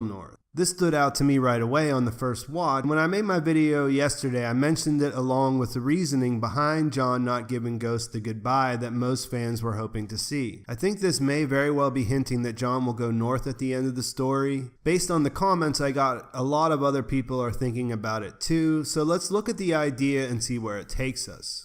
north. This stood out to me right away on the first watch. When I made my video yesterday, I mentioned it along with the reasoning behind Jon not giving Ghost the goodbye that most fans were hoping to see. I think this may very well be hinting that Jon will go north at the end of the story. Based on the comments I got, a lot of other people are thinking about it too, so let's look at the idea and see where it takes us.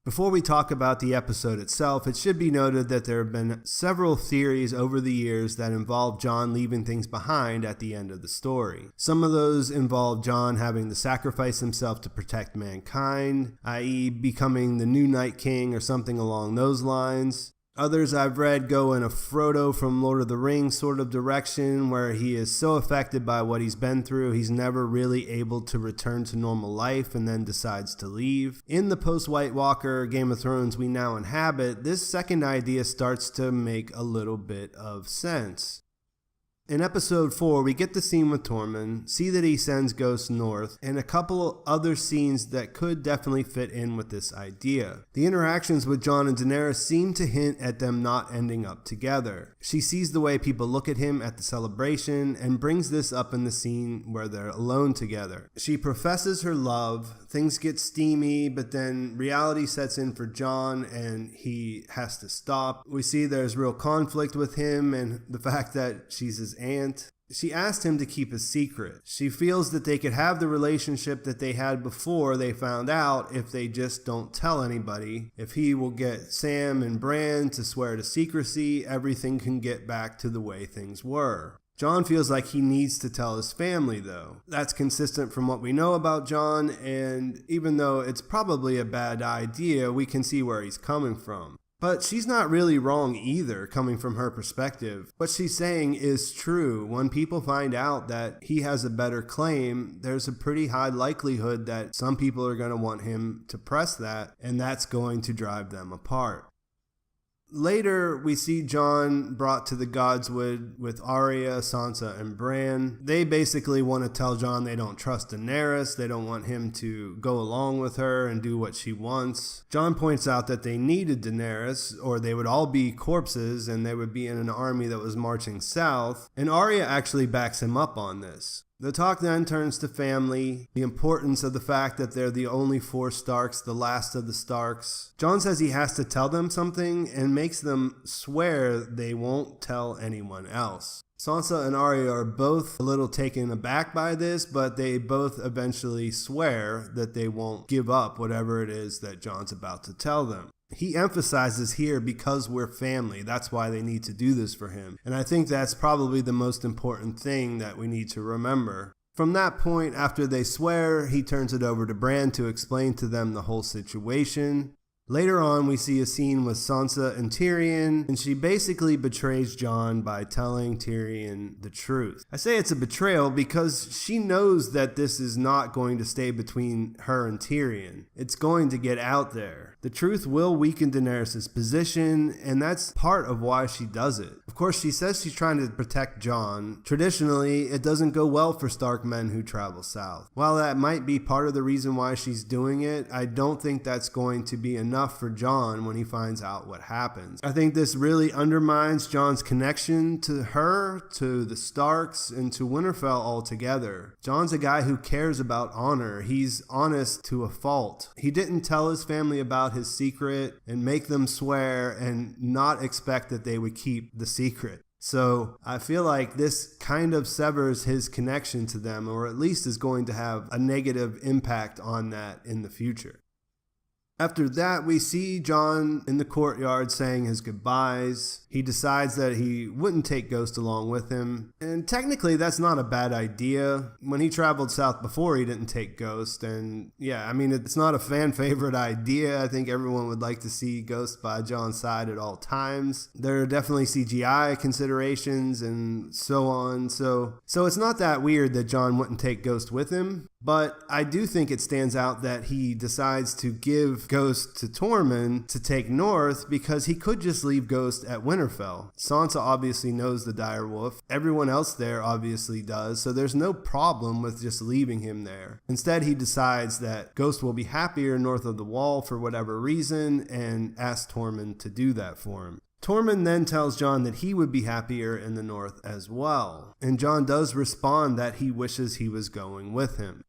Before we talk about the episode itself, it should be noted that there have been several theories over the years that involve Jon leaving things behind at the end of the story. Some of those involve Jon having to sacrifice himself to protect mankind, i.e. becoming the new Night King or something along those lines. Others I've read go in a Frodo from Lord of the Rings sort of direction, where he is so affected by what he's been through, he's never really able to return to normal life and then decides to leave. In the post-White Walker Game of Thrones we now inhabit, this second idea starts to make a little bit of sense. In episode 4, we get the scene with Tormund, see that he sends Ghost north, and a couple other scenes that could definitely fit in with this idea. The interactions with Jon and Daenerys seem to hint at them not ending up together. She sees the way people look at him at the celebration and brings this up in the scene where they're alone together. She professes her love, things get steamy, but then reality sets in for Jon and he has to stop. We see there's real conflict with him and the fact that she's his aunt. She asked him to keep a secret. She feels that they could have the relationship that they had before they found out if they just don't tell anybody. If he will get Sam and Bran to swear to secrecy, everything can get back to the way things were. Jon feels like he needs to tell his family though. That's consistent from what we know about Jon, and even though it's probably a bad idea, we can see where he's coming from. But she's not really wrong either, coming from her perspective. What she's saying is true. When people find out that he has a better claim, there's a pretty high likelihood that some people are going to want him to press that, and that's going to drive them apart. Later, we see Jon brought to the Godswood with Arya, Sansa, and Bran. They basically want to tell Jon they don't trust Daenerys, they don't want him to go along with her and do what she wants. Jon points out that they needed Daenerys, or they would all be corpses and they would be in an army that was marching south, and Arya actually backs him up on this. The talk then turns to family, the importance of the fact that they're the only 4 Starks, the last of the Starks. Jon says he has to tell them something and makes them swear they won't tell anyone else. Sansa and Arya are both a little taken aback by this, but they both eventually swear that they won't give up whatever it is that Jon's about to tell them. He emphasizes here because we're family, that's why they need to do this for him. And I think that's probably the most important thing that we need to remember. From that point, after they swear, he turns it over to Bran to explain to them the whole situation. Later on, we see a scene with Sansa and Tyrion, and she basically betrays Jon by telling Tyrion the truth. I say it's a betrayal because she knows that this is not going to stay between her and Tyrion. It's going to get out there. The truth will weaken Daenerys' position, and that's part of why she does it. Of course, she says she's trying to protect Jon. Traditionally, it doesn't go well for Stark men who travel south. While that might be part of the reason why she's doing it, I don't think that's going to be enough for Jon when he finds out what happens. I think this really undermines Jon's connection to her, to the Starks, and to Winterfell altogether. Jon's a guy who cares about honor. He's honest to a fault. He didn't tell his family about his secret and make them swear and not expect that they would keep the secret. So I feel like this kind of severs his connection to them, or at least is going to have a negative impact on that in the future. After that, we see Jon in the courtyard saying his goodbyes. He decides that he wouldn't take Ghost along with him. And technically, that's not a bad idea. When he traveled south before, he didn't take Ghost. And yeah, I mean, it's not a fan favorite idea. I think everyone would like to see Ghost by Jon's side at all times. There are definitely CGI considerations and so on. So it's not that weird that Jon wouldn't take Ghost with him. But I do think it stands out that he decides to give Ghost to Tormund to take north because he could just leave Ghost at Winterfell. Sansa obviously knows the direwolf. Everyone else there obviously does, so there's no problem with just leaving him there. Instead, he decides that Ghost will be happier north of the wall for whatever reason and asks Tormund to do that for him. Tormund then tells Jon that he would be happier in the north as well, and Jon does respond that he wishes he was going with him.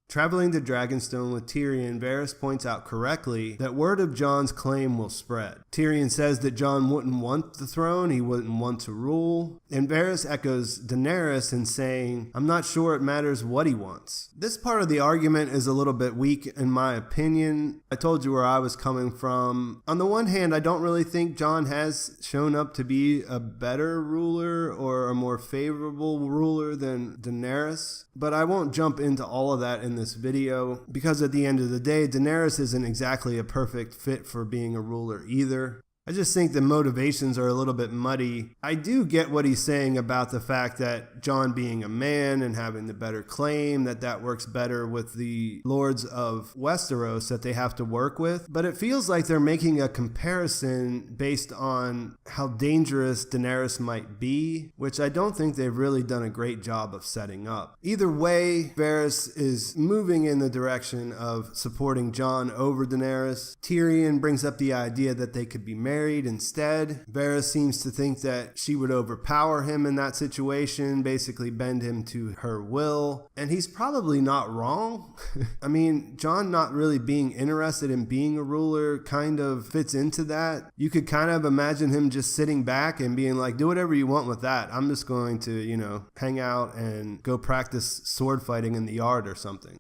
Traveling to Dragonstone with Tyrion, Varys points out correctly that word of Jon's claim will spread. Tyrion says that Jon wouldn't want the throne, he wouldn't want to rule, and Varys echoes Daenerys in saying, "I'm not sure it matters what he wants." This part of the argument is a little bit weak in my opinion. I told you where I was coming from. On the one hand, I don't really think Jon has shown up to be a better ruler or a more favorable ruler than Daenerys, but I won't jump into all of that in this video, because at the end of the day, Daenerys isn't exactly a perfect fit for being a ruler either. I just think the motivations are a little bit muddy. I do get what he's saying about the fact that Jon being a man and having the better claim, that works better with the lords of Westeros that they have to work with, but it feels like they're making a comparison based on how dangerous Daenerys might be, which I don't think they've really done a great job of setting up. Either way, Varys is moving in the direction of supporting Jon over Daenerys. Tyrion brings up the idea that they could be married instead. Varys seems to think that she would overpower him in that situation, basically bend him to her will, and he's probably not wrong. I mean, Jon not really being interested in being a ruler kind of fits into that. You could kind of imagine him just sitting back and being like, do whatever you want with that. I'm just going to, hang out and go practice sword fighting in the yard or something.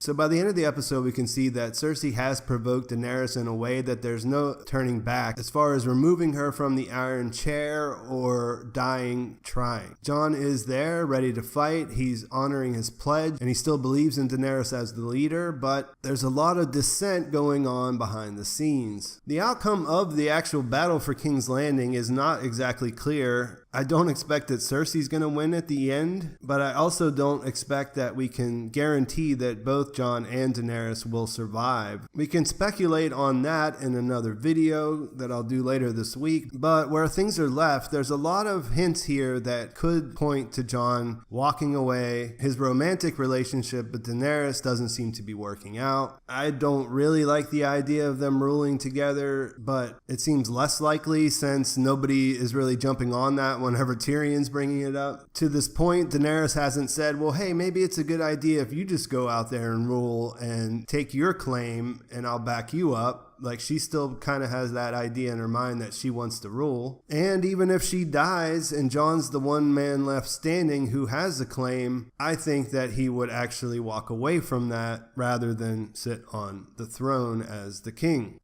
So by the end of the episode, we can see that Cersei has provoked Daenerys in a way that there's no turning back as far as removing her from the Iron Chair or dying trying. Jon is there, ready to fight. He's honoring his pledge, and he still believes in Daenerys as the leader, but there's a lot of dissent going on behind the scenes. The outcome of the actual battle for King's Landing is not exactly clear. I don't expect that Cersei's going to win at the end, but I also don't expect that we can guarantee that both Jon and Daenerys will survive. We can speculate on that in another video that I'll do later this week, but where things are left, there's a lot of hints here that could point to Jon walking away. His romantic relationship with Daenerys doesn't seem to be working out. I don't really like the idea of them ruling together, but it seems less likely since nobody is really jumping on that whenever Tyrion's bringing it up. To this point, Daenerys hasn't said, well, hey, maybe it's a good idea if you just go out there and rule and take your claim and I'll back you up. Like, she still kind of has that idea in her mind that she wants to rule. And even if she dies and Jon's the one man left standing who has a claim, I think that he would actually walk away from that rather than sit on the throne as the king.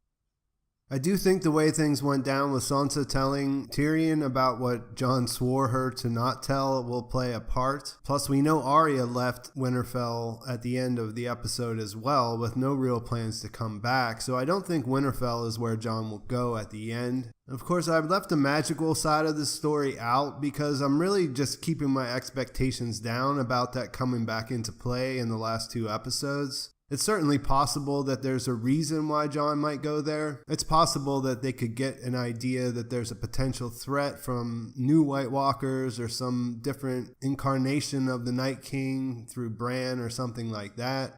I do think the way things went down with Sansa telling Tyrion about what Jon swore her to not tell will play a part. Plus, we know Arya left Winterfell at the end of the episode as well, with no real plans to come back, so I don't think Winterfell is where Jon will go at the end. Of course, I've left the magical side of the story out because I'm really just keeping my expectations down about that coming back into play in the last 2 episodes. It's certainly possible that there's a reason why Jon might go there. It's possible that they could get an idea that there's a potential threat from new White Walkers or some different incarnation of the Night King through Bran or something like that.